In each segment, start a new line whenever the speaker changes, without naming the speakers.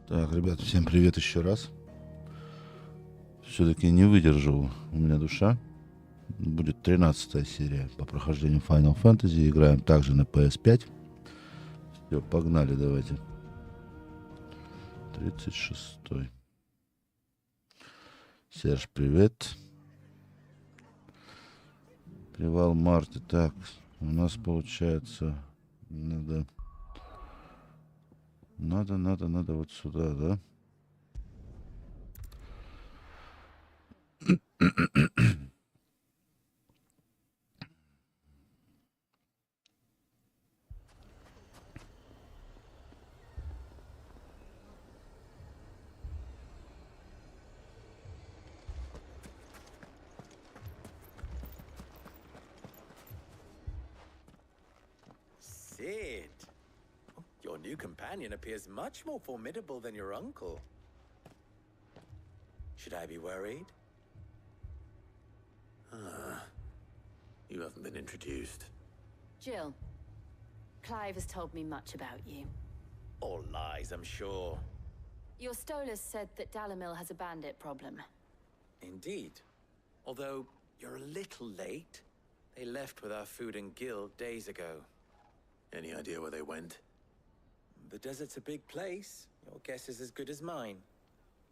Так, ребят, всем привет еще раз. Все-таки не выдержал у меня душа. Будет 13-я серия по прохождению Final Fantasy. Играем также на PS5. Все, погнали, давайте. 36-й. Серж, привет. Привал Марты. Так, у нас получается... Надо вот сюда, да?
Sid, your new companion appears much more formidable than your uncle. Should I be worried?
You haven't been introduced.
Jill, Clive has told me much about you.
All lies, I'm sure.
Your Stolas said that Dalamil has a bandit problem.
Indeed. Although, you're a little late. They left with our food and guild days ago.
Any idea where they went?
The desert's a big place. Your guess is as good as mine.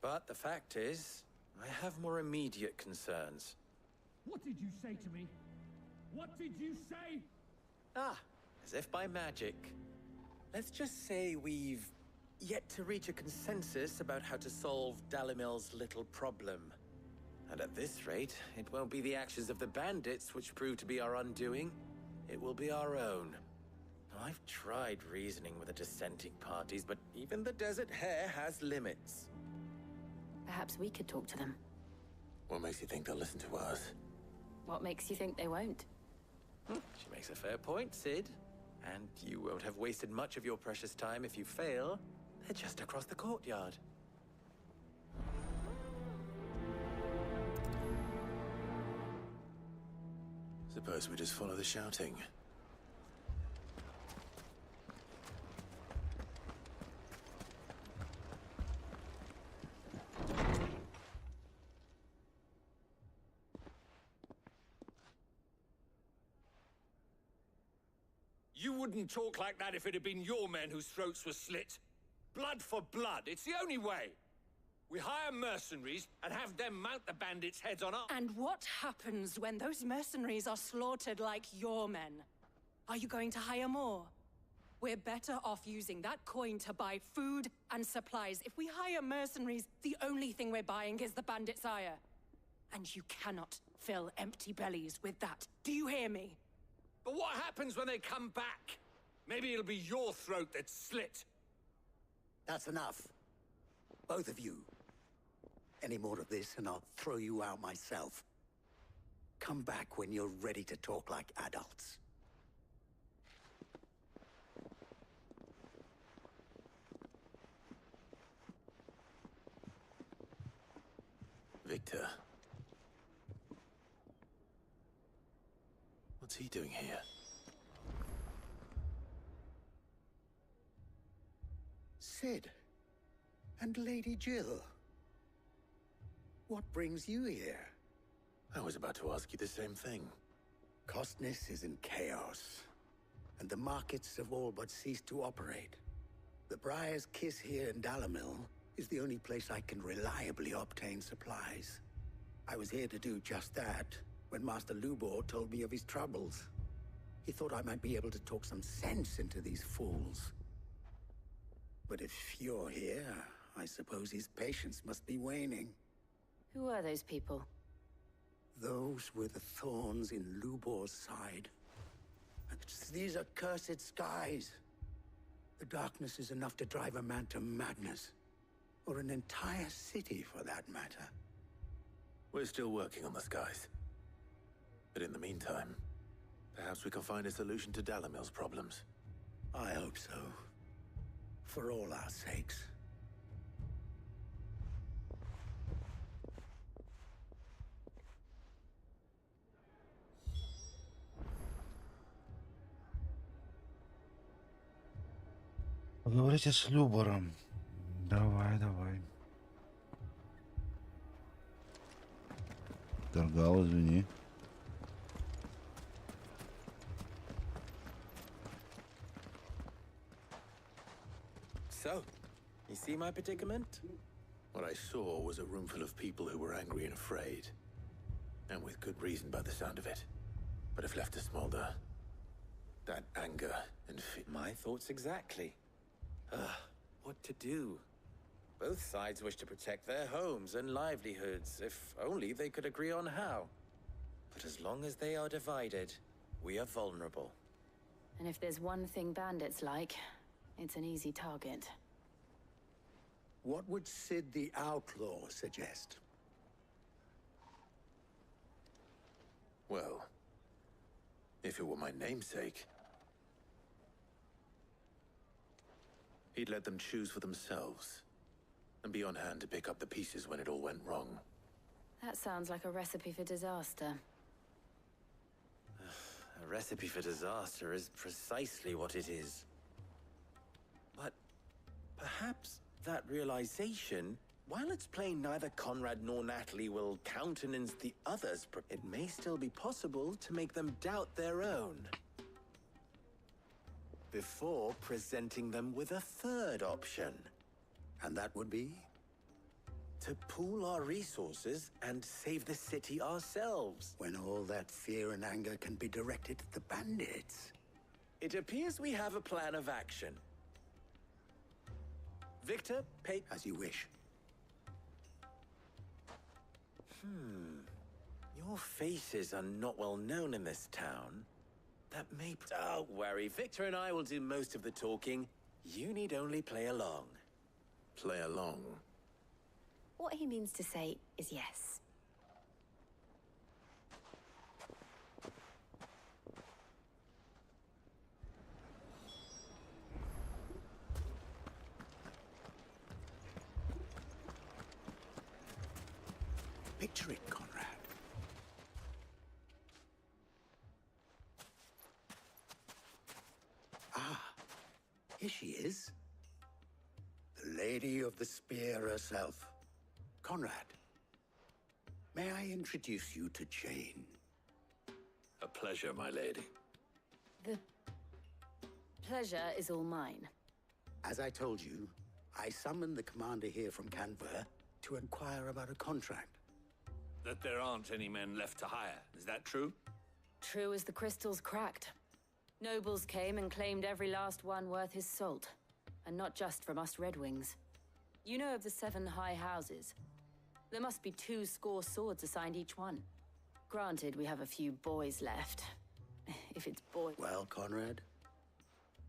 But the fact is, I have more immediate concerns.
What did you say to me? What did you say?
Ah, as if by magic. Let's just say we've yet to reach a consensus about how to solve Dalamil's little problem. And at this rate, it won't be the actions of the bandits which prove to be our undoing. It will be our own. Now, I've tried reasoning with the dissenting parties, but even the Desert Hare has limits.
Perhaps we could talk to them.
What makes you think they'll listen to us?
What makes you think they won't?
She makes a fair point, Sid. And you won't have wasted much of your precious time if you fail. They're just across the courtyard.
Suppose we just follow the shouting.
You wouldn't talk like that if it had been your men whose throats were slit. Blood for blood, it's the only way. We hire mercenaries and have them mount the bandits' heads on our...
And what happens when those mercenaries are slaughtered like your men? Are you going to hire more? We're better off using that coin to buy food and supplies. If we hire mercenaries, the only thing we're buying is the bandit's ire. And you cannot fill empty bellies with that. Do you hear me?
But what happens when they come back? Maybe it'll be your throat that's slit.
That's enough. Both of you. Any more of this and I'll throw you out myself. Come back when you're ready to talk like adults.
Victor. What's he doing here?
Sid. And Lady Jill. What brings you here?
I was about to ask you the same thing.
Costness is in chaos, and the markets have all but ceased to operate. The Briar's Kiss here in Dalamil is the only place I can reliably obtain supplies. I was here to do just that when Master Lubor told me of his troubles. He thought I might be able to talk some sense into these fools. But if you're here, I suppose his patience must be waning.
Who are those people?
Those were the thorns in Lubor's side. These are cursed skies. The darkness is enough to drive a man to madness. Or an entire city, for that matter.
We're still working on the skies. But in the meantime, perhaps we can find a solution to Dalamil's problems.
I hope so. For all our sakes.
Поговорите с Любором.
Давай, давай.
Торгал, извини.
So, you see my predicament?
What I saw was a room full of people who were angry and afraid. And with good reason by the sound of it. But if left to smolder, that anger and fear...
My thoughts exactly. What to do? Both sides wish to protect their homes and livelihoods, if only they could agree on how. But as long as they are divided, we are vulnerable.
And if there's one thing bandits like, it's an easy target.
What would Sid the Outlaw suggest?
Well, if it were my namesake, he'd let them choose for themselves, and be on hand to pick up the pieces when it all went wrong.
That sounds like a recipe for disaster.
A recipe for disaster is precisely what it is. But perhaps that realization, while it's plain neither Conrad nor Natalie will countenance the others, it may still be possible to make them doubt their own. Before presenting them with a third option.
And that would be?
To pool our resources and save the city ourselves.
When all that fear and anger can be directed at the bandits.
It appears we have a plan of action. Victor, pay...
As you wish.
Your faces are not well known in this town. That may... Don't worry, Victor and I will do most of the talking. You need only play along.
Play along.
What he means to say is yes.
Picture it, Conrad. Here she is. The Lady of the Spear herself. Conrad, may I introduce you to Jane?
A pleasure, my lady.
The pleasure is all mine.
As I told you, I summoned the commander here from Canberra to inquire about a contract.
That there aren't any men left to hire, is that true?
True as the crystals cracked. Nobles came and claimed every last one worth his salt. And not just from us Red Wings. You know of the 7 high houses. There must be 2 swords assigned each one. Granted, we have a few boys left. If it's boys...
Well, Conrad,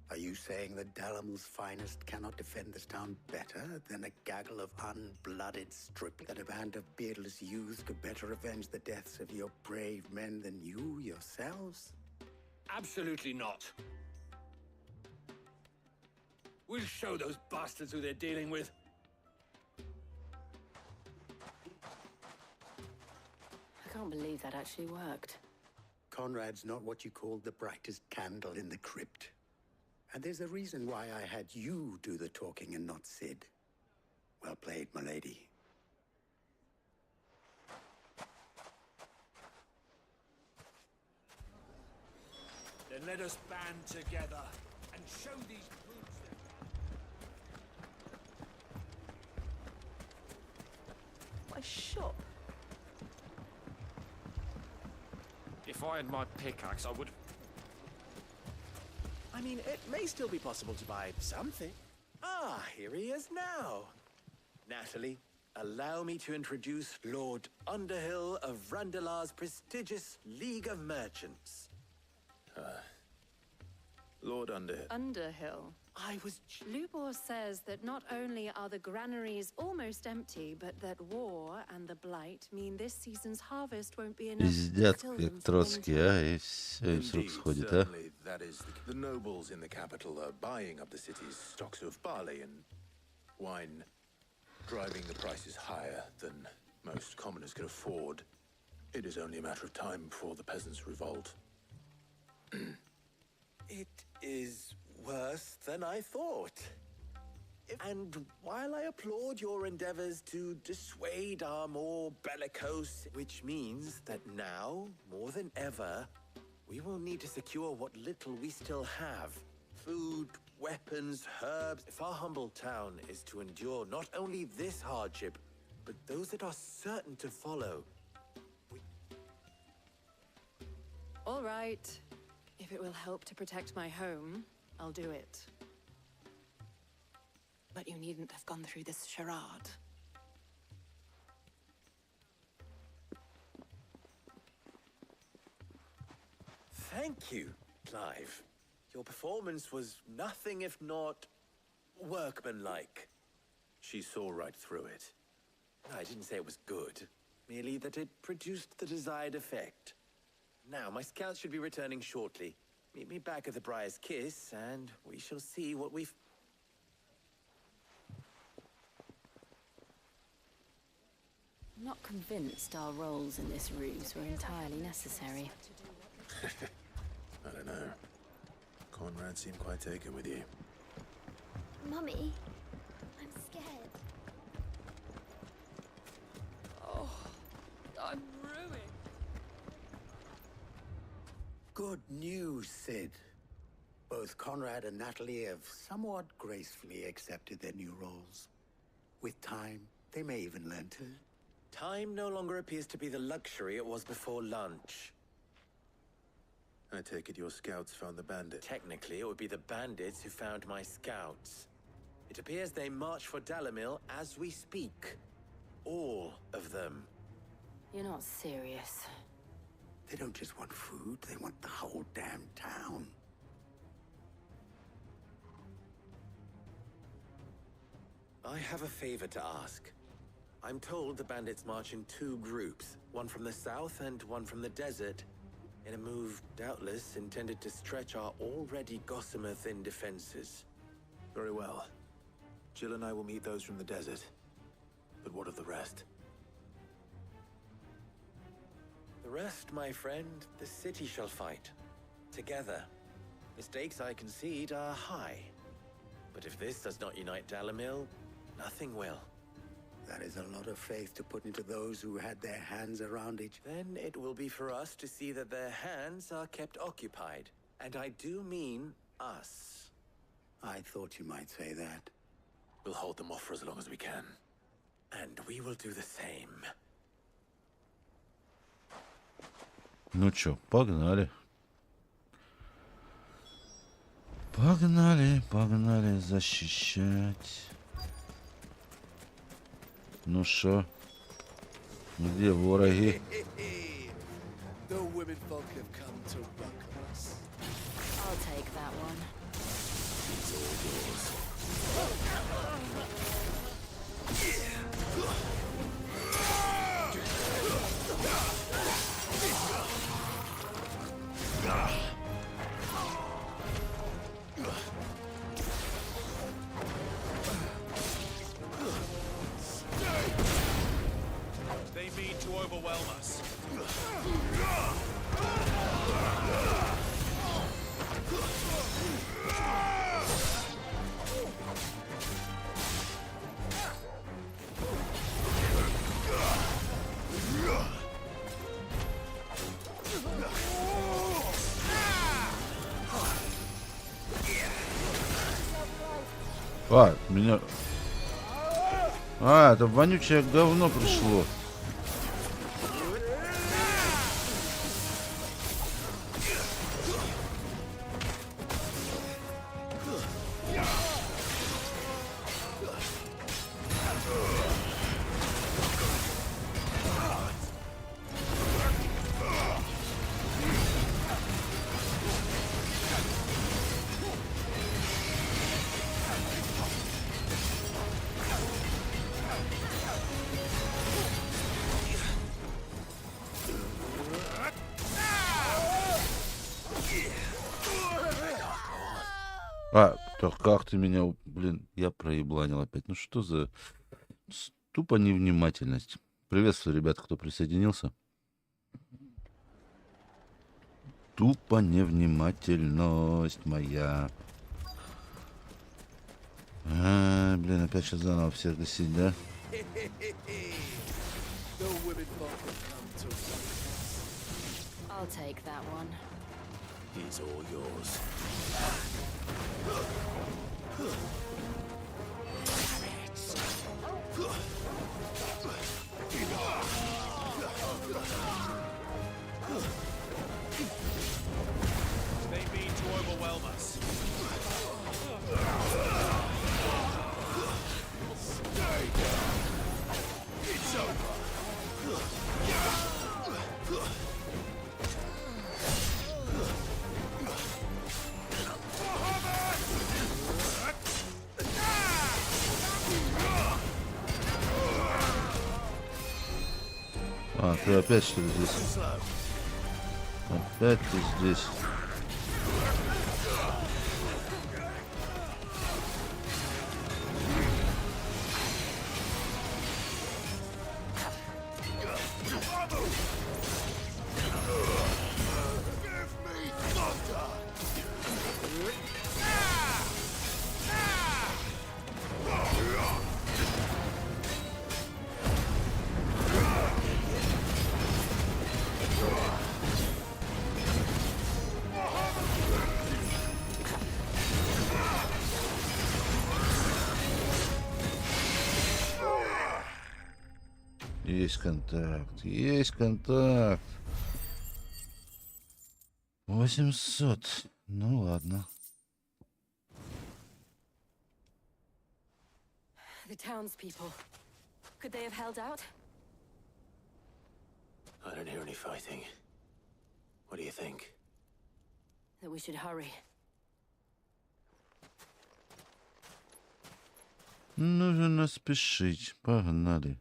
are you saying that Dalamel's finest cannot defend this town better than a gaggle of unblooded striplings? That a band of beardless youths could better avenge the deaths of your brave men than you yourselves?
Absolutely not. We'll show those bastards who they're dealing with.
I can't believe that actually worked.
Conrad's not what you called the brightest candle in the crypt. And there's a reason why I had you do the talking and not Sid. Well played, my lady.
Then let us band together and show these brutes
A shop.
If I had my pickaxe, I would...
I mean, it may still be possible to buy something. Ah, here he is now. Natalie, allow me to introduce Lord Underhill of Randalar's prestigious League of Merchants.
Lord Underhill.
Underhill.
I was...
Lubor says that not only are the granaries almost empty, but that war and the blight mean this season's harvest won't be enough to
Пиздят,
fill
как
them for
Троцкий,
winter.
а? И все им с рук
Indeed,
сходит, а?
certainly, that is, the nobles in the capital are buying up the city's stocks of barley and wine, driving the prices higher than most commoners can afford. It is only a matter of time before the peasants revolt.
It is worse than I thought. And while I applaud your endeavors to dissuade our more bellicose, which means that now, more than ever, we will need to secure what little we still have. Food, weapons, herbs. If our humble town is to endure not only this hardship, but those that are certain to follow.
All right. If it will help to protect my home, I'll do it. But you needn't have gone through this charade.
Thank you, Clive. Your performance was nothing if not workmanlike.
She saw right through it.
I didn't say it was good, merely that it produced the desired effect. Now, my scouts should be returning shortly. Meet me back at the Briar's Kiss, and we shall see what we've...
I'm not convinced our roles in this ruse were entirely necessary.
I don't know. Conrad seemed quite taken with you.
Mummy, I'm scared.
Oh, I'm ruined.
Good news, Sid. Both Conrad and Natalie have somewhat gracefully accepted their new roles. With time, they may even learn to...
Time no longer appears to be the luxury it was before lunch.
I take it your scouts found the bandit.
Technically, it would be the bandits who found my scouts. It appears they march for Dalimil as we speak. All of them.
You're not serious.
They don't just want food, they want the whole damn town.
I have a favor to ask. I'm told the bandits march in two groups, one from the south and one from the desert, in a move doubtless intended to stretch our already gossamer-thin defenses.
Very well. Jill and I will meet those from the desert. But what of the rest?
The rest, my friend, the city shall fight. Together. Mistakes, I concede, are high. But if this does not unite Dalimil, nothing will.
That is a lot of faith to put into those who had their hands around each.
Then it will be for us to see that their hands are kept occupied. And I do mean us.
I thought you might say that.
We'll hold them off for as long as we can.
And we will do the same.
Ну чё, погнали. Погнали, погнали защищать. Ну шо? Где враги?
The women folk have come to welcome us.
I'll take that one.
It's all yours.
They mean to overwhelm us.
А, меня... А, это вонючее говно пришло. А, так как ты меня, блин, я проебланил опять. Ну что за тупо невнимательность. Приветствую, ребята, кто присоединился. Тупо невнимательность моя. Блин, опять сейчас заново всех гасить, да?
The women folk have come to welcome us.
I'll take that one.
He's all yours.
They mean to overwhelm us. Stay down. It's over.
А, ты опять что ли здесь? Опять ты здесь. Есть контакт, есть контакт. 800. Ну ладно.
The townspeople. Could they have held out?
I don't hear any fighting. What do you think?
That we should hurry.
Нужно спешить. Погнали.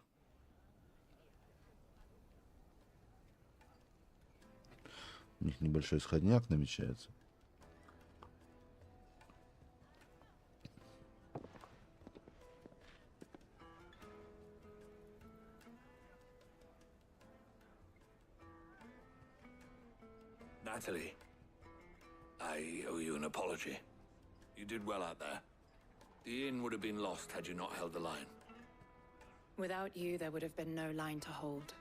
У них небольшой сходняк намечается.
Natalie, I owe you an apology. You did well out there. The inn would have been lost had you not held the line.
Without you, there would have been no line to hold.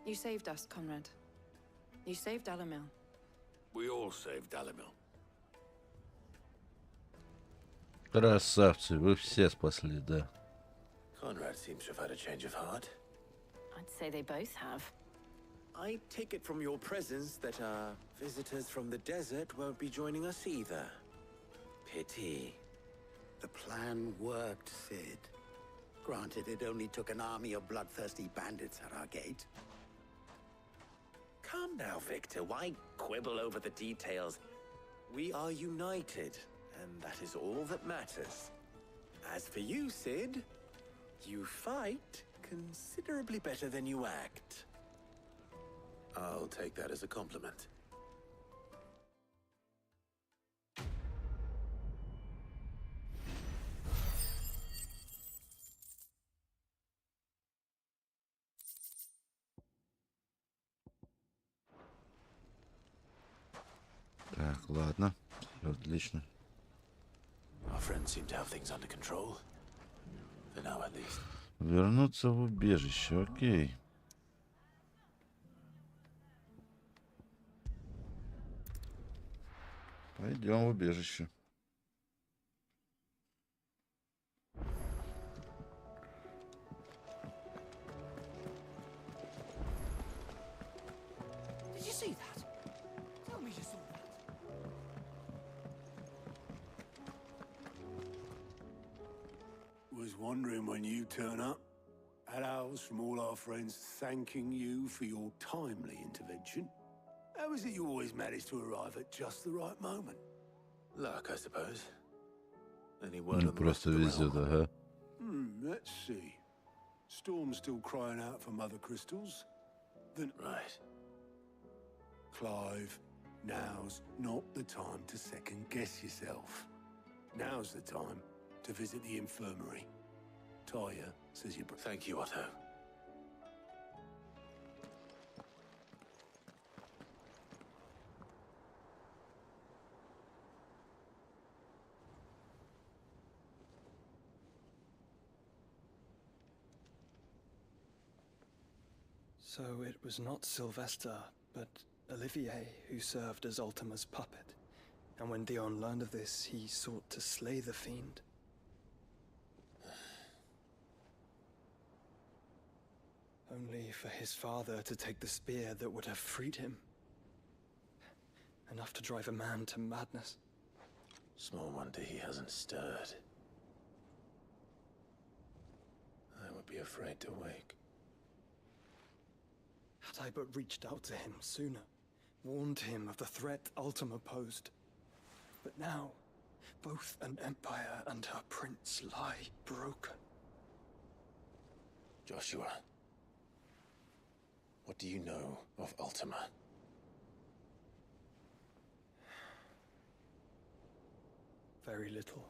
You saved us, Conrad. You saved Dalamil.
We all saved Dalimil.
Красавцы, вы все спасли, да.
Conrad seems to have had a change of heart.
I'd say they both have.
I take it from your presence that our visitors from the desert won't be joining us either. Pity.
The plan worked, Sid. Granted, it only took an army of bloodthirsty bandits at our gate.
Calm now, Victor. Why quibble over the details? We are united, and that is all that matters. As for you, Sid, you fight considerably better than you act.
I'll take that as a compliment.
Так, ладно. Отлично.
Our friends seem to have things under control. For now, at least.
Вернуться в убежище, окей. Пойдем в убежище.
Did you see that? Tell me you saw that. Was wondering when you turn up. Had owls from all our friends thanking you for your timely intervention. How is it you always manage to arrive at just the right moment?
Luck, I suppose. Any word
Ну,
on the rest
просто
of the
везет,
realm?
ага.
Let's see. Storm's still crying out for mother crystals. Then
Right.
Clive, now's not the time to second guess yourself. Now's the time to visit the infirmary. Taya says you...
Thank you, Otto.
So it was not Sylvester, but Olivier who served as Ultima's puppet. And when Dion learned of this, he sought to slay the fiend. Only for his father to take the spear that would have freed him. Enough to drive a man to madness.
Small wonder he hasn't stirred. I would be afraid to wake.
Had I but reached out to him sooner, warned him of the threat Ultima posed. But now, both an empire and her prince lie broken.
Joshua, what do you know of Ultima?
Very little,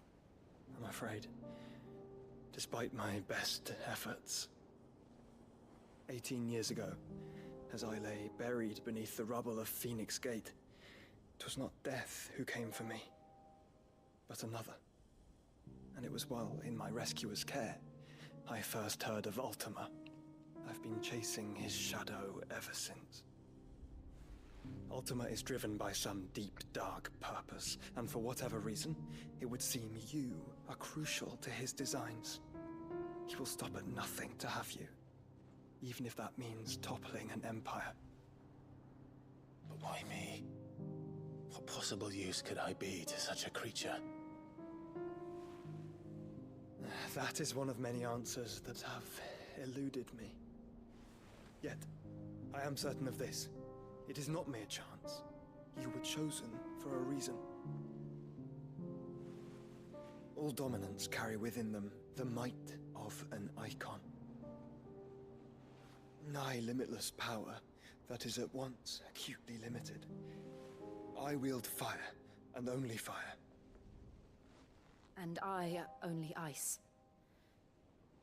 I'm afraid. Despite my best efforts. 18 years ago, as I lay buried beneath the rubble of Phoenix Gate, 'twas not death who came for me, but another. And it was while in my rescuer's care, I first heard of Ultima. I've been chasing his shadow ever since. Ultima is driven by some deep, dark purpose, and for whatever reason, it would seem you are crucial to his designs. He will stop at nothing to have you, even if that means toppling an empire.
But why me? What possible use could I be to such a creature?
That is one of many answers that have eluded me. Yet, I am certain of this. It is not mere chance. You were chosen for a reason. All dominants carry within them the might of an icon. Nigh limitless power that is at once acutely limited. I wield fire, and only fire.
And I only ice.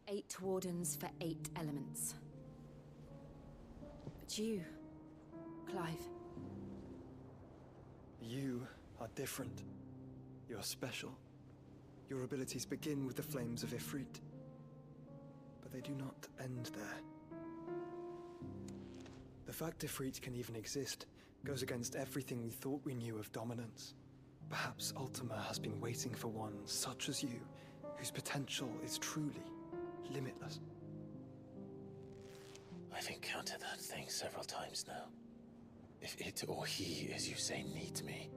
8 wardens for 8 elements. But you, Clive.
You are different. You're special. Your abilities begin with the flames of Ifrit. But they do not end there. The fact Ifrit can even exist goes against everything we thought we knew of dominance. Perhaps Ultima has been waiting for one such as you, whose potential is truly limitless.
I've encountered that thing several times now. If it or he, as you say, needs me,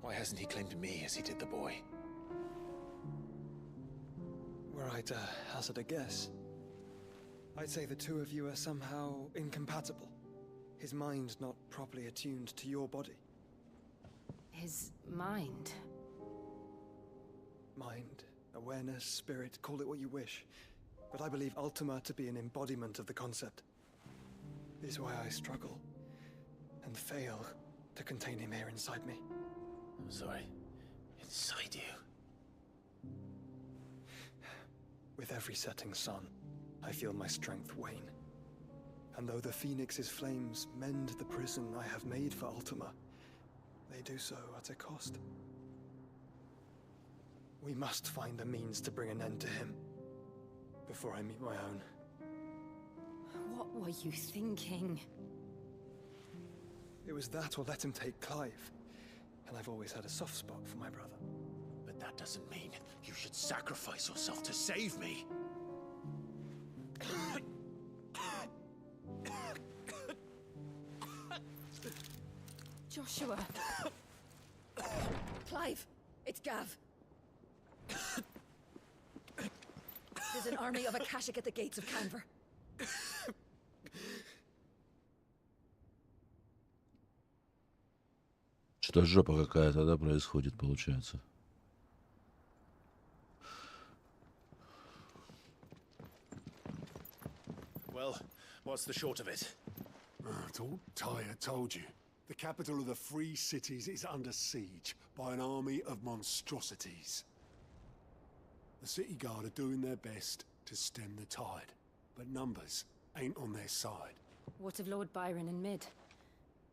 why hasn't he claimed me as he did the boy?
Were I to hazard a guess, I'd say the two of you are somehow incompatible. His mind not properly attuned to your body.
His mind?
Mind, awareness, spirit, call it what you wish. But I believe Ultima to be an embodiment of the concept. This is why I struggle and fail to contain him here inside me.
I'm sorry. Inside you?
With every setting sun, I feel my strength wane. And though the Phoenix's flames mend the prison I have made for Ultima, they do so at a cost. We must find a means to bring an end to him before I meet my own.
What were you thinking?
It was that or let him take Clive. And I've always had a soft spot for my brother.
But that doesn't mean you should sacrifice yourself to save me.
Joshua.
Clive, it's Gav. There's an army of Akashic at the gates of Canver.
Что-то жопа какая-то, да, происходит, получается.
Well, what's the short of it?
I thought Tyre told you. The capital of the Free Cities is under siege by an army of monstrosities. The city guard are doing their best to stem the tide, but numbers ain't on their side.
What of Lord Byron and Mid?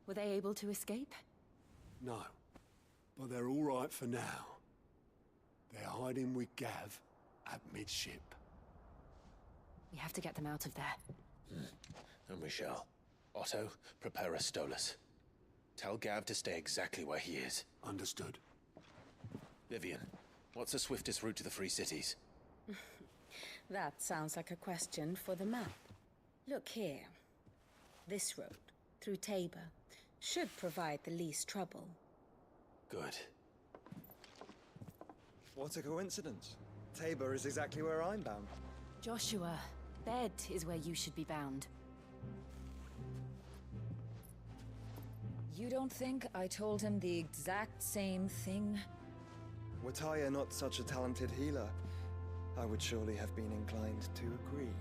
Were they able to escape?
No, but they're all right for now. They're hiding with Gav at midship.
We have to get them out of there.
And we shall. Otto, prepare a Stolas. Tell Gav to stay exactly where he is.
Understood.
Vivian, what's the swiftest route to the Free Cities?
That sounds like a question for the map. Look here. This road, through Tabor, should provide the least trouble.
Good.
What a coincidence. Tabor is exactly where I'm bound.
Joshua, bed is where you should be bound.
You don't think I told him the exact same thing?
Were Taya not such a talented healer, I would surely have been inclined to agree.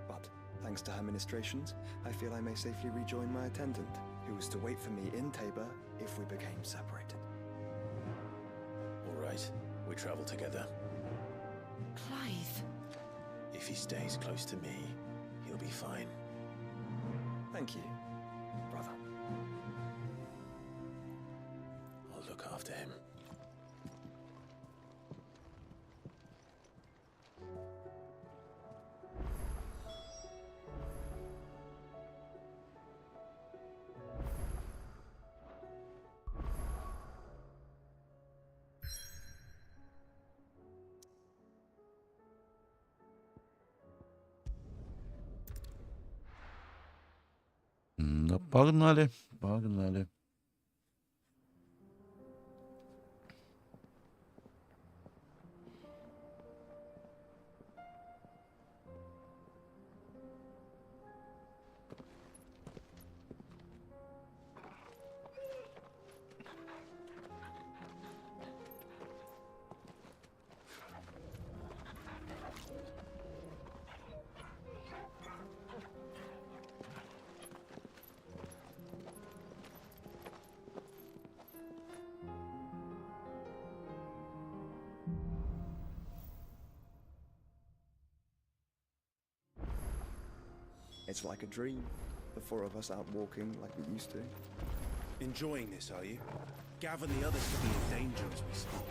But thanks to her ministrations, I feel I may safely rejoin my attendant, who was to wait for me in Tabor if we became separated.
All right, we travel together.
Clive.
If he stays close to me, he'll be fine.
Thank you, brother.
I'll look after him.
Да, погнали, погнали.
It's like a dream. The four of us out walking like we used to.
Enjoying this, are you? Gav and the others could be in danger as we speak.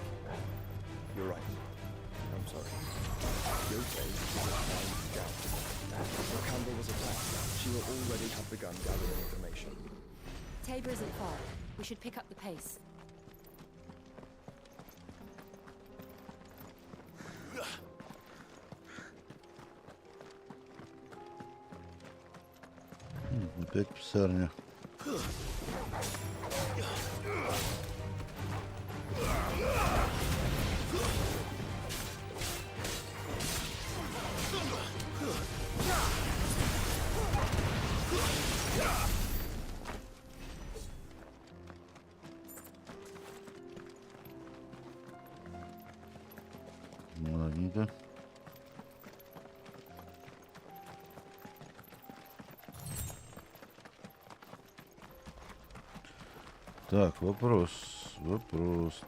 You're right. I'm sorry. Yote is a fine scout. When Campbell was attacked, she will already have begun gathering information.
Tabor isn't far. We should pick up the pace.
Опять писарня. Ладненько. Так, вопрос.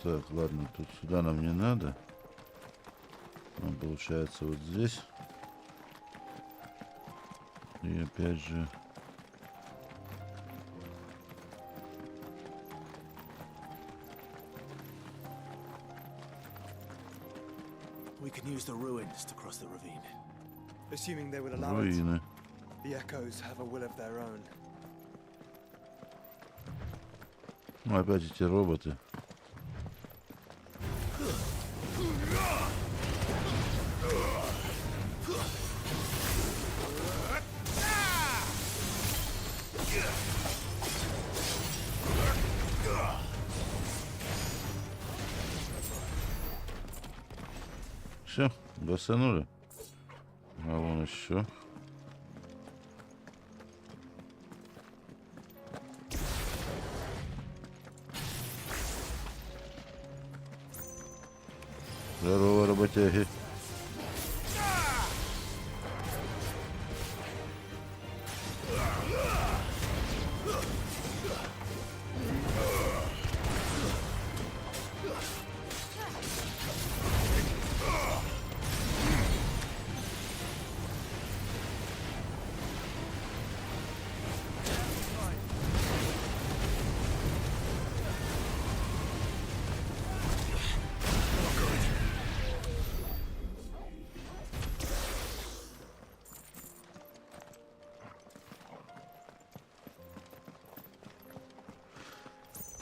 Так, ладно, тут сюда нам не надо. Он получается вот здесь. И опять же...
We can use the ruins to cross the ravine.
Assuming they would allow
Руины.
it. The echoes have a will of their own.
Ну, опять эти роботы. Все, гасанули. А вон еще. Здорово, работяги.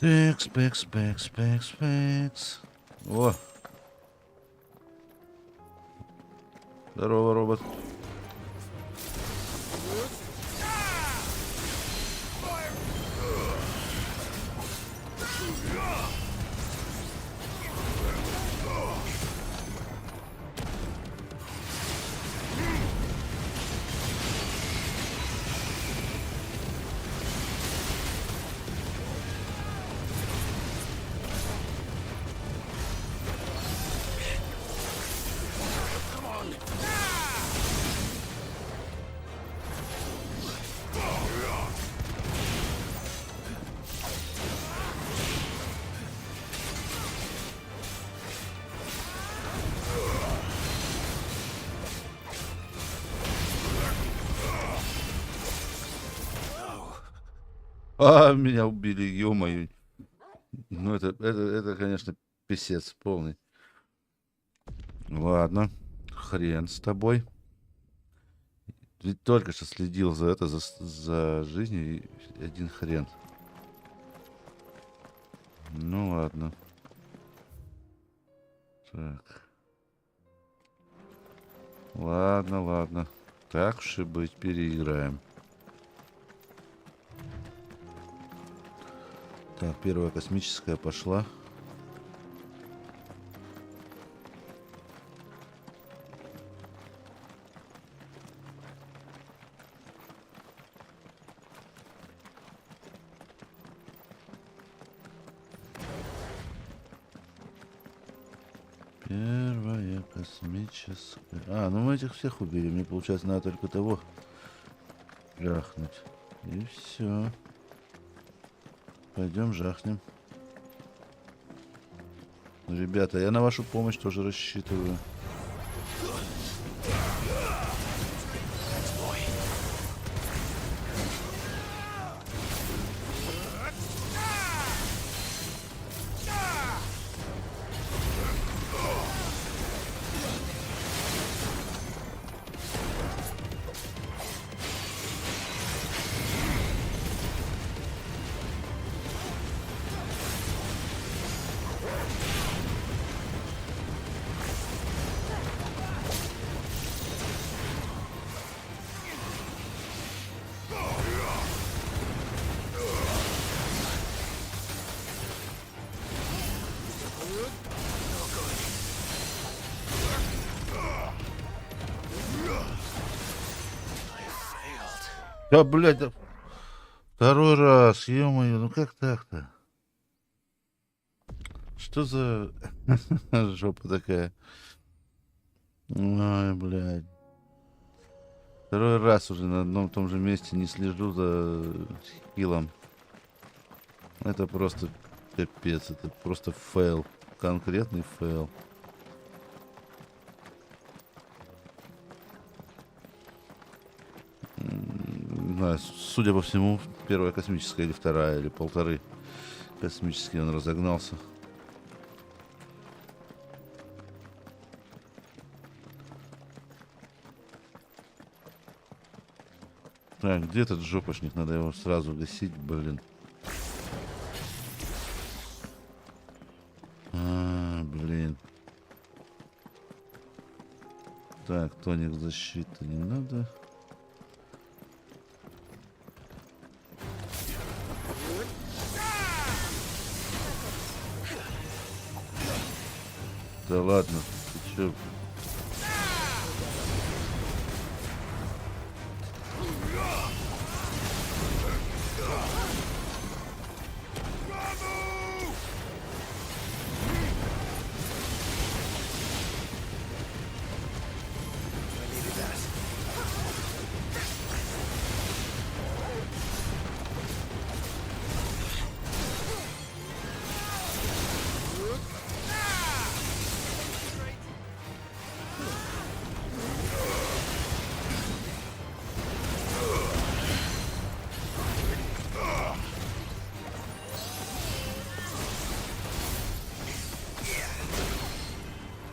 Пекс, пекс, пекс, пекс, пекс. О! Здорово, робот. Меня убили, ё-моё. Ну, это, конечно, писец полный. Ладно, хрен с тобой. Ведь только что следил за жизнью, и один хрен. Ну, ладно. Так. Ладно. Так уж и быть, переиграем. Так, первая космическая пошла. Первая космическая. Ну мы этих всех убили. Мне, получается, надо только того жахнуть. И все. Пойдем жахнем. Ребята, я на вашу помощь тоже рассчитываю. Да, блядь, да. Второй раз, ё-моё, ну как так-то? Что за жопа такая? Ой, блядь. Второй раз уже на одном и том же месте не слежу за хилом. Это просто капец, это просто фейл. Конкретный фейл. Не знаю, судя по всему, первая космическая или вторая, или полторы космические он разогнался. Так, где этот жопошник? Надо его сразу гасить, блин. Блин. Так, тоник защиты не надо. Да ладно, ты чё?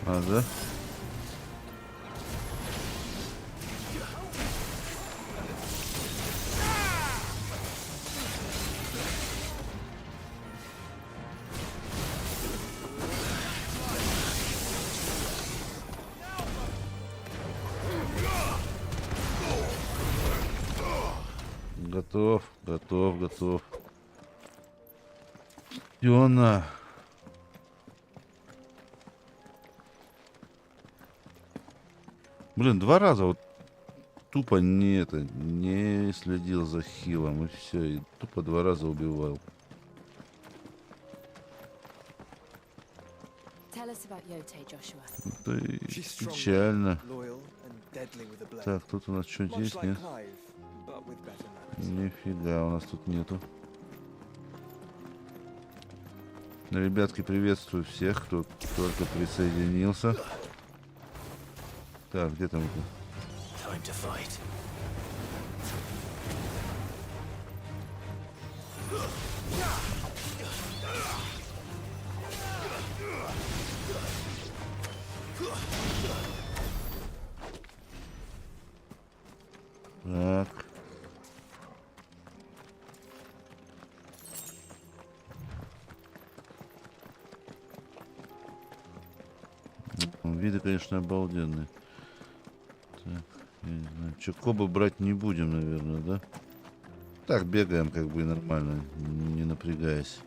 Да? Готов, готов, готов. Йона. Блин, 2 раза вот тупо не следил за хилом, и все, и тупо 2 раза убивал. Это печально. Так, тут у нас что-нибудь есть, нет? Нифига у нас тут нету. Ребятки, приветствую всех, кто только присоединился. Так, где там это? Так. Виды, конечно, обалденные. Так, я не знаю. Чокобу брать не будем, наверное, да? Так, бегаем как бы нормально, не напрягаясь.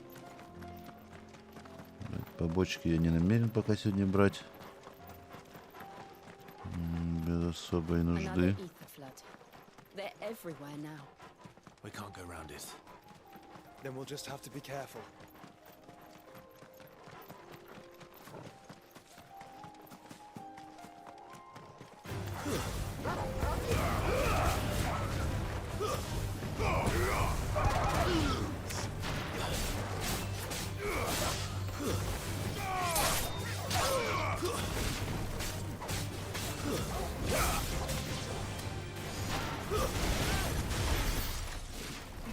Побочки я не намерен пока сегодня брать. Без особой нужды.
We can't go around it.
Then we'll just have to be careful.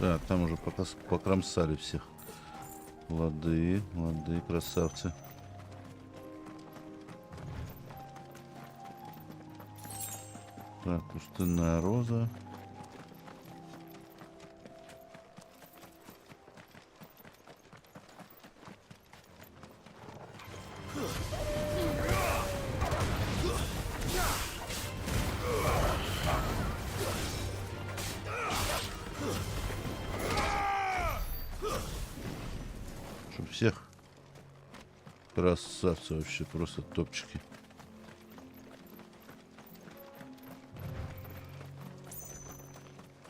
Так, там уже покромсали всех. Лады, лады, красавцы. Так, пустынная роза. Всех красавцы, вообще просто топчики.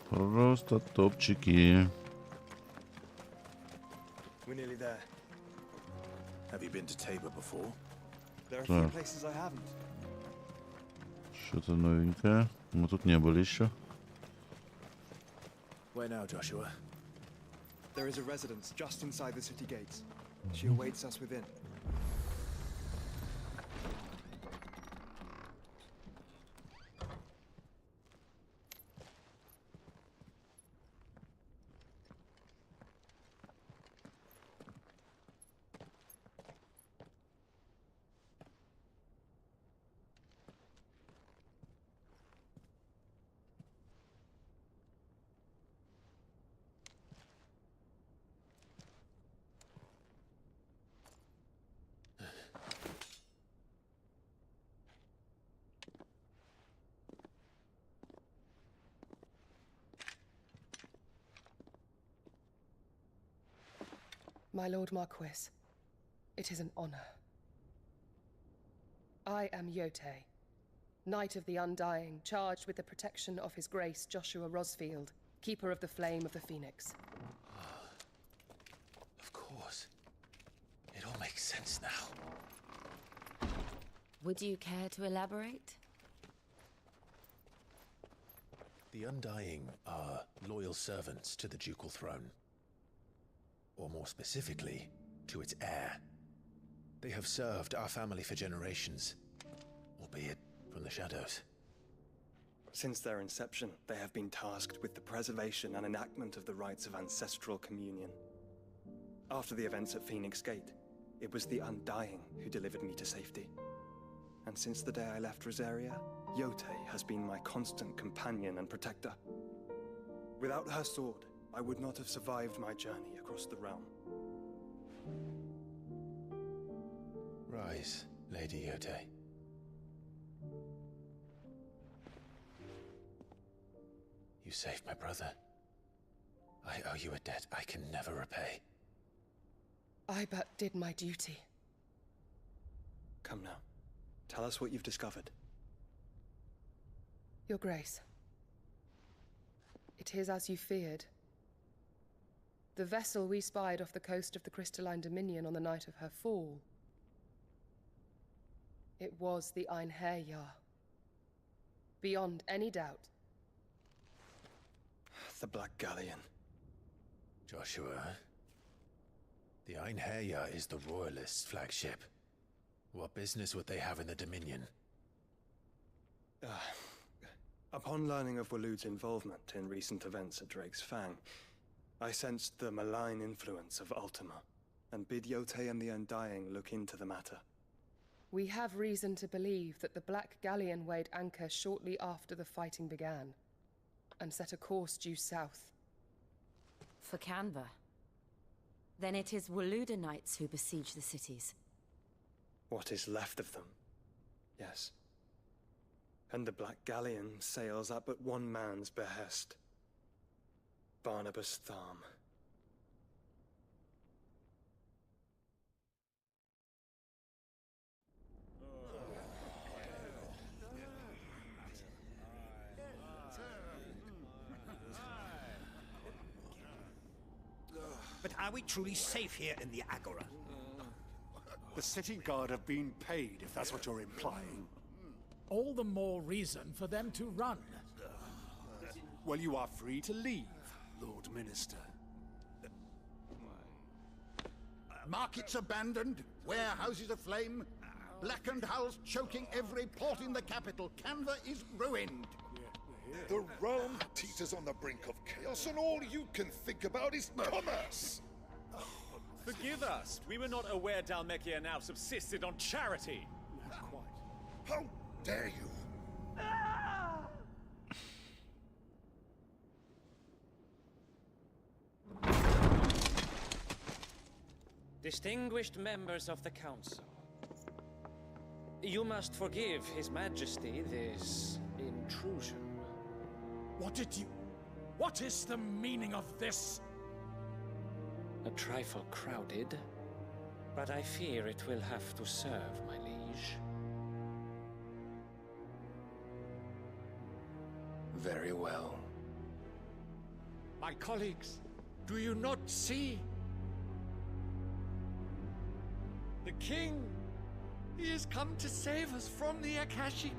Просто топчики.
We're nearly there.
Have you been to Tabor before?
There are a few places I haven't.
Что-то новенькое. Мы тут не были еще.
Where now, Joshua?
There is a residence just inside the city gates. She awaits us within.
My Lord Marquis, it is an honor. I am Yotei, Knight of the Undying, charged with the protection of His Grace Joshua Rozfield, Keeper of the Flame of the Phoenix.
Of course. It all makes sense now.
Would you care to elaborate?
The Undying are loyal servants to the ducal throne. Or more specifically, to its heir. They have served our family for generations, albeit from the shadows.
Since their inception, they have been tasked with the preservation and enactment of the rites of ancestral communion. After the events at Phoenix Gate, it was the Undying who delivered me to safety. And since the day I left Rosaria, Yotei has been my constant companion and protector. Without her sword, I would not have survived my journey across the realm.
Rise, Lady Yotei. You saved my brother. I owe you a debt I can never repay.
I but did my duty.
Come now. Tell us what you've discovered.
Your Grace. It is as you feared. The vessel we spied off the coast of the Crystalline Dominion on the night of her fall. It was the Einherjar. Beyond any doubt.
The Black Galleon.
Joshua, the Einherjar is the Royalists' flagship. What business would they have in the Dominion?
Upon learning of Waloed's involvement in recent events at Drake's Fang, I sensed the malign influence of Ultima, and bid Yote and the Undying look into the matter.
We have reason to believe that the Black Galleon weighed anchor shortly after the fighting began, and set a course due south.
For Canva. Then it is Waloed knights who besiege the cities.
What is left of them, yes. And the Black Galleon sails at but one man's behest. Barnabas Tharm.
But are we truly safe here in the Agora?
The city guard have been paid, if that's what you're implying.
All the more reason for them to run.
Well, you are free to leave, Lord Minister.
Markets abandoned, warehouses aflame, blackened hulls choking every port in the capital. Canva is ruined.
The realm teeters on the brink of chaos, and all you can think about is commerce!
Forgive us. We were not aware Dhalmekia now subsisted on charity.
Not quite.
How dare you!
Distinguished members of the Council, you must forgive His Majesty this intrusion.
What is the meaning of this?
A trifle crowded, but I fear it will have to serve, my liege.
Very well.
My colleagues, do you not see? The king, he has come to save us from the Akashic.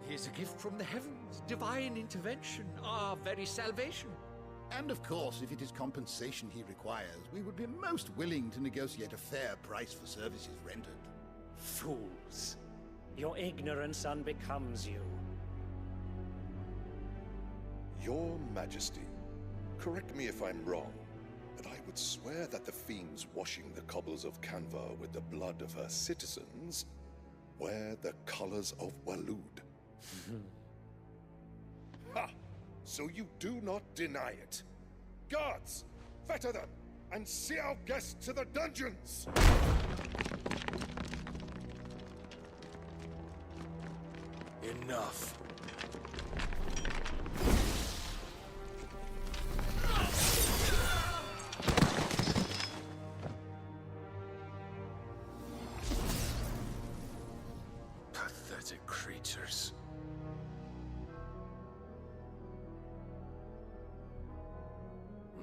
He is a gift from the heavens, divine intervention, our very salvation.
And of course, if it is compensation he requires, we would be most willing to negotiate a fair price for services rendered.
Fools. Your ignorance unbecomes you.
Your Majesty, correct me if I'm wrong, but I would swear that the fiends washing the cobbles of Canva with the blood of her citizens wear the colors of Waloed. Ha! So you do not deny it. Guards, fetter them, and see our guests to the dungeons!
Enough. Pathetic creatures.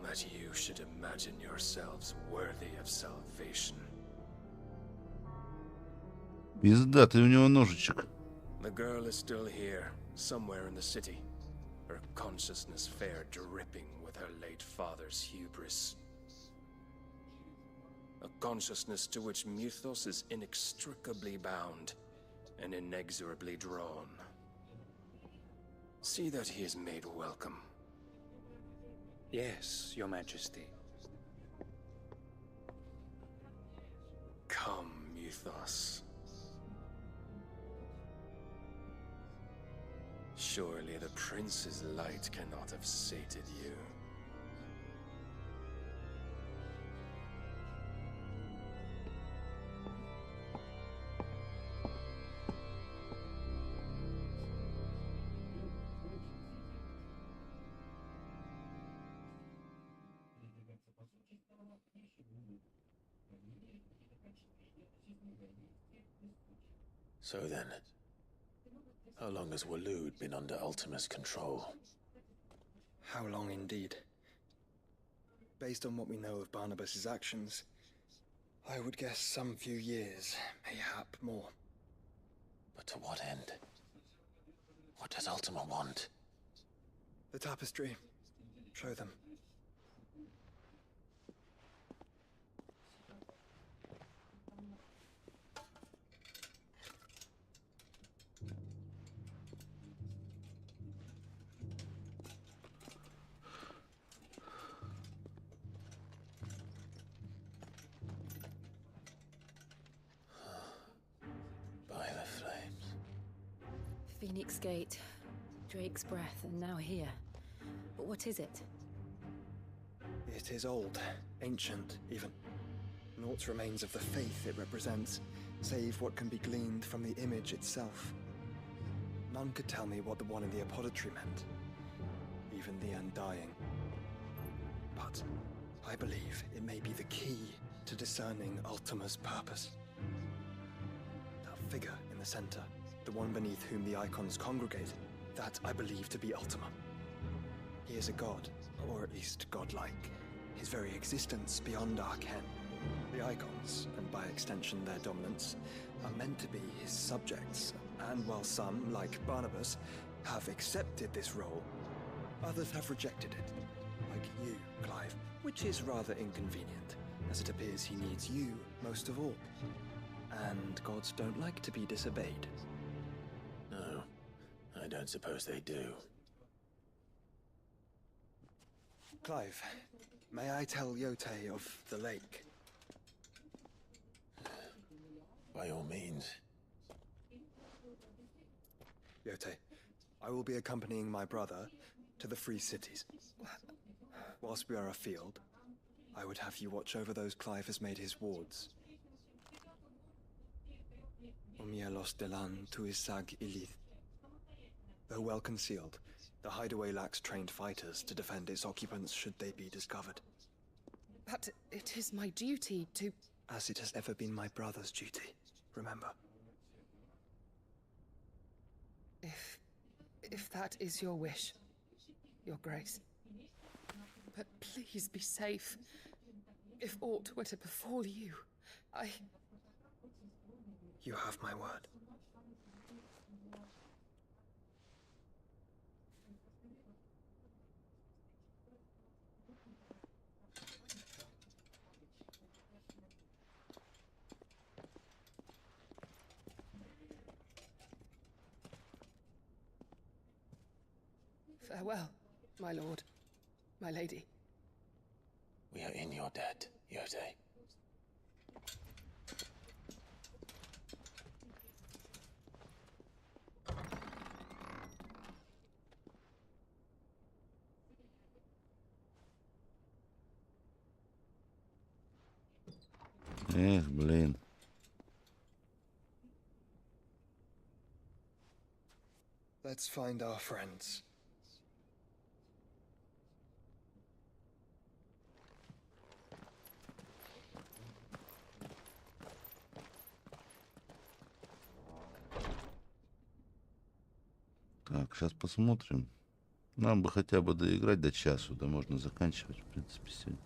That you should imagine yourselves worthy of salvation.
Пиздатый у него ножичек.
The girl is still here, somewhere in the city. Her consciousness fair dripping with her late father's hubris. A consciousness to which Mythos is inextricably bound and inexorably drawn. See that he is made welcome.
Yes, Your Majesty.
Come, Mythos. Surely the prince's light cannot have sated you. So then, how long has Waloed been under Ultima's control?
How long indeed? Based on what we know of Barnabas's actions, I would guess some few years, mayhap more.
But to what end? What does Ultima want?
The tapestry. Show them.
By the flames.
Phoenix Gate, Drake's Breath, and now here. But what is it?
It is old, ancient even. Naught remains of the faith it represents, save what can be gleaned from the image itself. None could tell me what the one in the apothecary meant, even the Undying. But I believe it may be the key to discerning Ultima's purpose. That figure in the center, the one beneath whom the icons congregate, that I believe to be Ultima. He is a god, or at least godlike. His very existence beyond our ken. The icons, and by extension their dominance, are meant to be his subjects, and while some, like Barnabas, have accepted this role, others have rejected it, like you, Clive, which is rather inconvenient, as it appears he needs you most of all. And gods don't like to be disobeyed.
No, I don't suppose they do.
Clive, may I tell Yote of the lake?
By all means.
Yote, I will be accompanying my brother to the Free Cities. Whilst we are afield, I would have you watch over those Clive has made his wards. Umielos delan tuisag ilith. Though well concealed, the hideaway lacks trained fighters to defend its occupants should they be discovered.
But it is my duty to...
As it has ever been my brother's duty, remember.
If that is your wish, your grace. But please be safe. If aught were to befall you,
You have my word.
Farewell, my lord, my lady.
We are in your debt, Yote.
Эх, блин.
Let's find our friends.
Так, сейчас посмотрим. Нам бы хотя бы доиграть до часу, да можно заканчивать, в принципе, сегодня.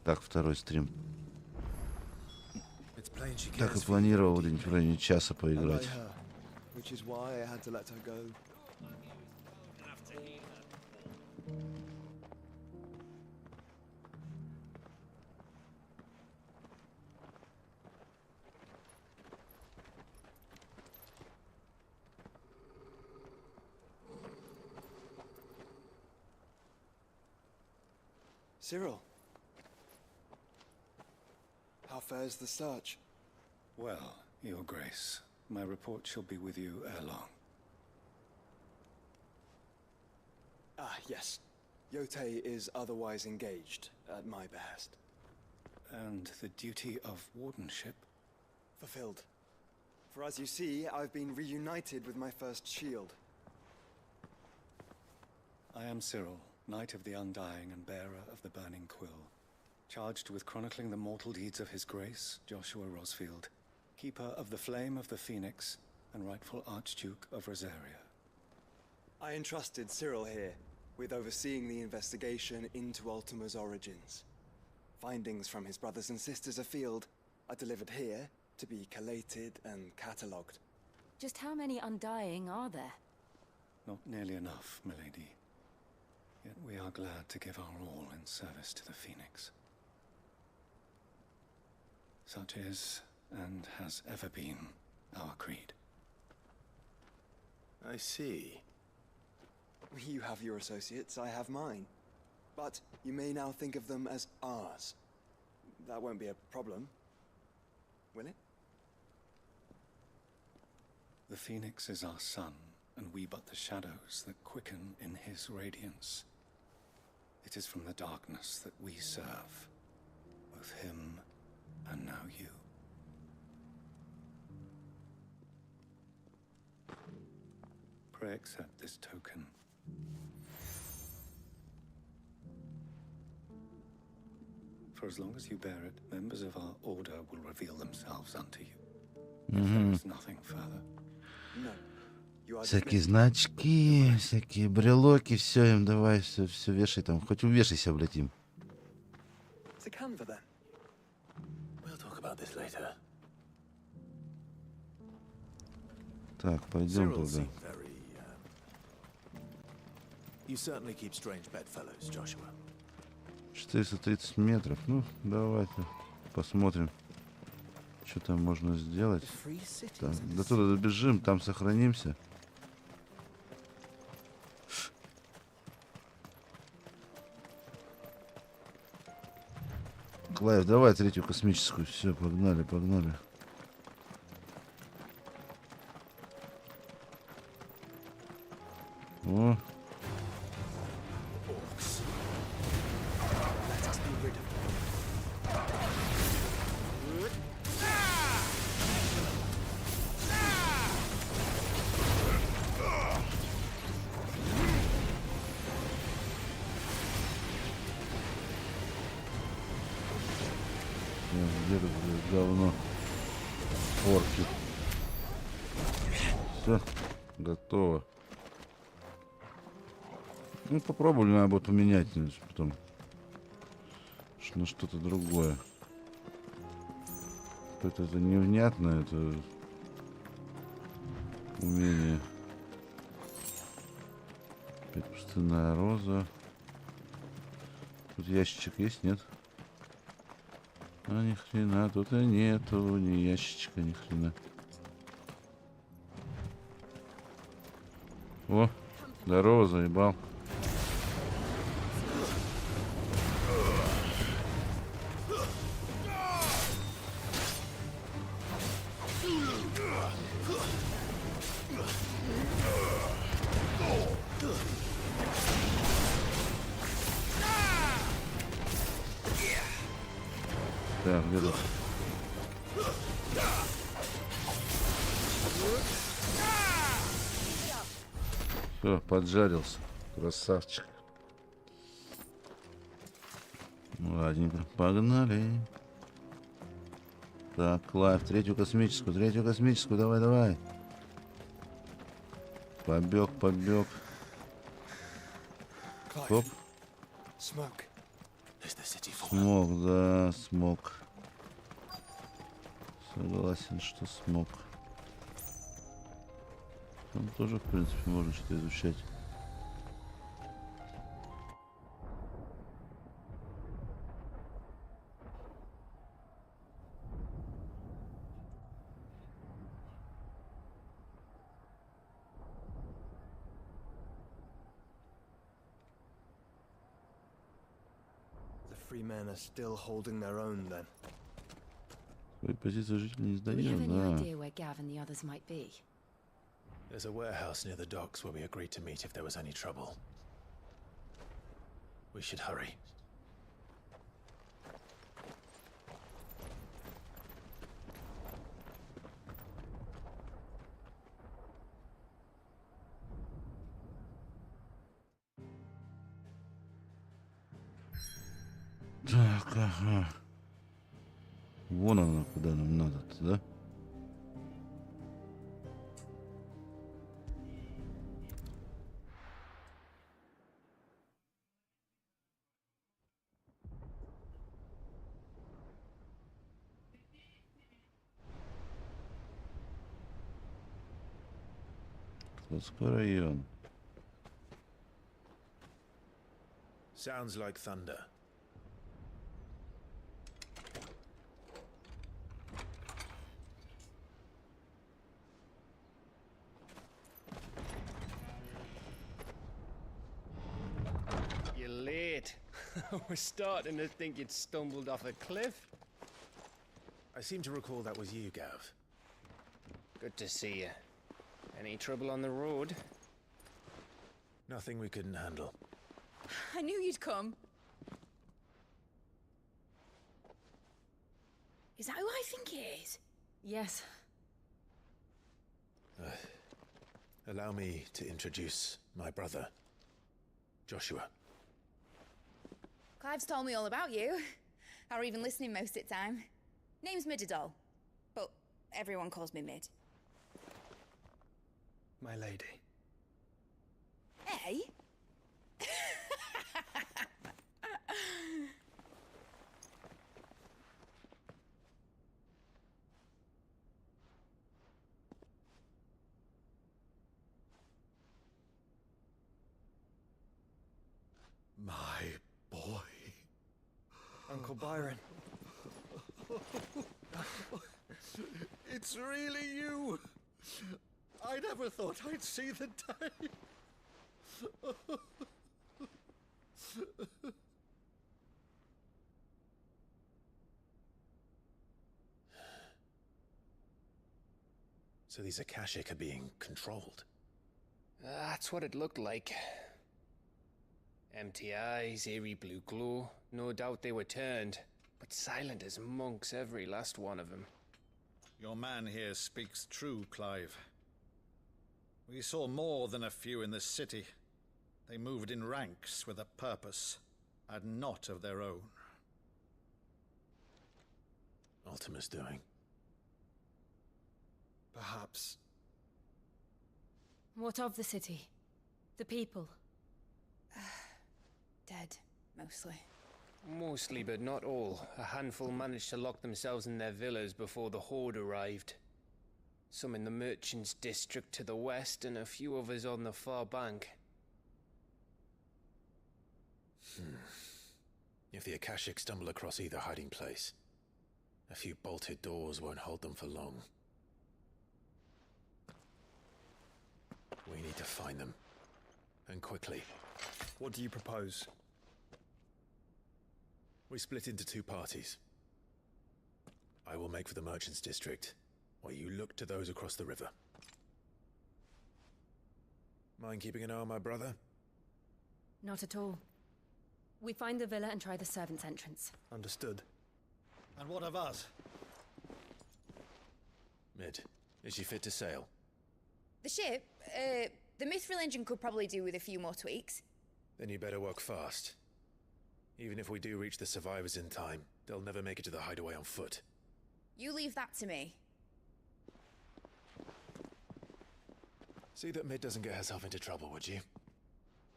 Так, второй стрим. Так и планировал где-нибудь в районе часа поиграть.
Cyril, how fares the search?
Well, Your Grace, my report shall be with you ere long.
Ah, yes. Yote is otherwise engaged, at my behest.
And the duty of wardenship?
Fulfilled. For as you see, I've been reunited with my first shield.
I am Cyril, Knight of the Undying and bearer of the Burning Quill, charged with chronicling the mortal deeds of His Grace, Joshua Rozfield, keeper of the flame of the Phoenix and rightful Archduke of Rosaria.
I entrusted Cyril here with overseeing the investigation into Ultima's origins. Findings from his brothers and sisters afield are delivered here to be collated and catalogued.
Just how many Undying are there?
Not nearly enough, milady. Yet we are glad to give our all in service to the Phoenix. Such is, and has ever been, our creed.
I see.
You have your associates, I have mine. But you may now think of them as ours. That won't be a problem, will it?
The Phoenix is our sun, and we but the shadows that quicken in his radiance. It is from the darkness that we serve, both him and now you. Pray accept this token. For as long as you bear it, members of our order will reveal themselves unto you. If there is nothing further.
No.
Всякие значки, всякие брелоки, все им давай, все вешай там. Хоть увешайся, блядь, им.
It's a Canva then.
We'll talk about this later.
Так, пойдем туда.
You certainly keep strange bedfellows, Joshua.
430 метров. Ну, давайте посмотрим, что там можно сделать. Так, до туда добежим, там сохранимся. Клайв, давай третью космическую. Все, погнали, погнали. О. Где-то говно. Орки. Все, готово. Ну, попробовали, надо будет поменять потом на что-то другое. Это невнятно, это умение. Опять пустынная роза. Тут ящичек есть, нет? А ни хрена, тут и нету ни ящичка, ни хрена. О, здорово, заебал. Так, где-то. Все, поджарился. Красавчик. Ладненько, погнали. Так, Клайв, третью космическую, давай, давай. Побег, побег. Хоп. Смог, да, смог. Согласен, что смог. Там тоже, в принципе, можно что-то изучать.
Free men are still holding their own then.
Свои позиции жителей не
Do we have
сдаем,
any
да.
idea where Gav and the others might be?
There's a warehouse near the docks where we agreed to meet if there was any trouble. We should hurry.
Так, ага. Вон она, куда нам надо, да? Складской район.
Sounds like thunder.
You're late. We're starting to think you'd stumbled off a cliff.
I seem to recall that was you, Gav.
Good to see you. Any trouble on the road?
Nothing we couldn't handle.
I knew you'd come.
Is that who I think it is?
Yes.
Allow me to introduce my brother, Joshua.
Clive's told me all about you. Or even listening most of the time. Name's Midadol, but everyone calls me Mid.
My lady.
Hey?
My boy.
Uncle Byron.
It's really you. I never thought I'd see the day. So these Akashic are being controlled.
That's what it looked like. Empty eyes, eerie blue glow. No doubt they were turned, but silent as monks, every last one of them.
Your man here speaks true, Clive. We saw more than a few in this city. They moved in ranks with a purpose, and not of their own.
Ultima's doing.
Perhaps.
What of the city? The people?
Dead, mostly.
Mostly, but not all. A handful managed to lock themselves in their villas before the horde arrived. Some in the merchants' district to the west, and a few others on the far bank.
If the Akashic stumble across either hiding place, a few bolted doors won't hold them for long. We need to find them. And quickly.
What do you propose?
We split into two parties. I will make for the merchants' district, while you look to those across the river. Mind keeping an eye on my brother?
Not at all. We find the villa and try the servants' entrance.
Understood.
And what of us?
Mid, is she fit to sail?
The ship, the mithril engine could probably do with a few more tweaks.
Then you better work fast. Even if we do reach the survivors in time, they'll never make it to the hideaway on foot.
You leave that to me.
See that Mid doesn't get herself into trouble, would you?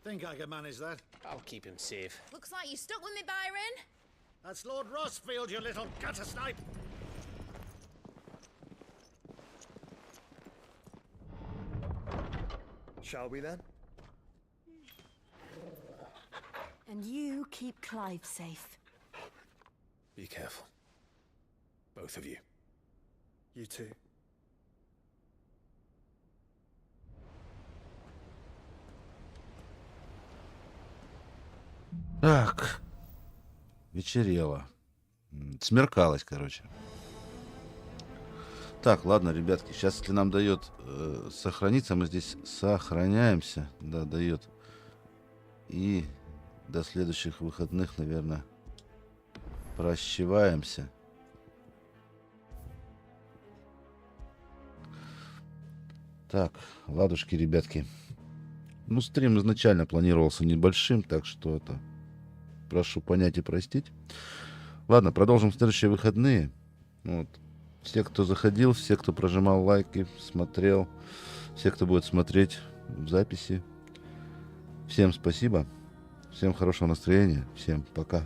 Think I can manage that?
I'll keep him safe.
Looks like you stuck with me, Byron.
That's Lord Rozfilda, you little gutter snipe!
Shall we then?
And you keep Clive safe.
Be careful. Both of you.
You too.
Так. Вечерело. Смеркалось, короче. Так, ладно, ребятки. Сейчас, если нам дает сохраниться, мы здесь сохраняемся. Да, дает. И до следующих выходных, наверное, прощеваемся. Так, ладушки, ребятки. Ну, стрим изначально планировался небольшим, так что это... Прошу понять и простить. Ладно, продолжим в следующие выходные. Вот. Все, кто заходил, все, кто прожимал лайки, смотрел, все, кто будет смотреть в записи. Всем спасибо. Всем хорошего настроения. Всем пока.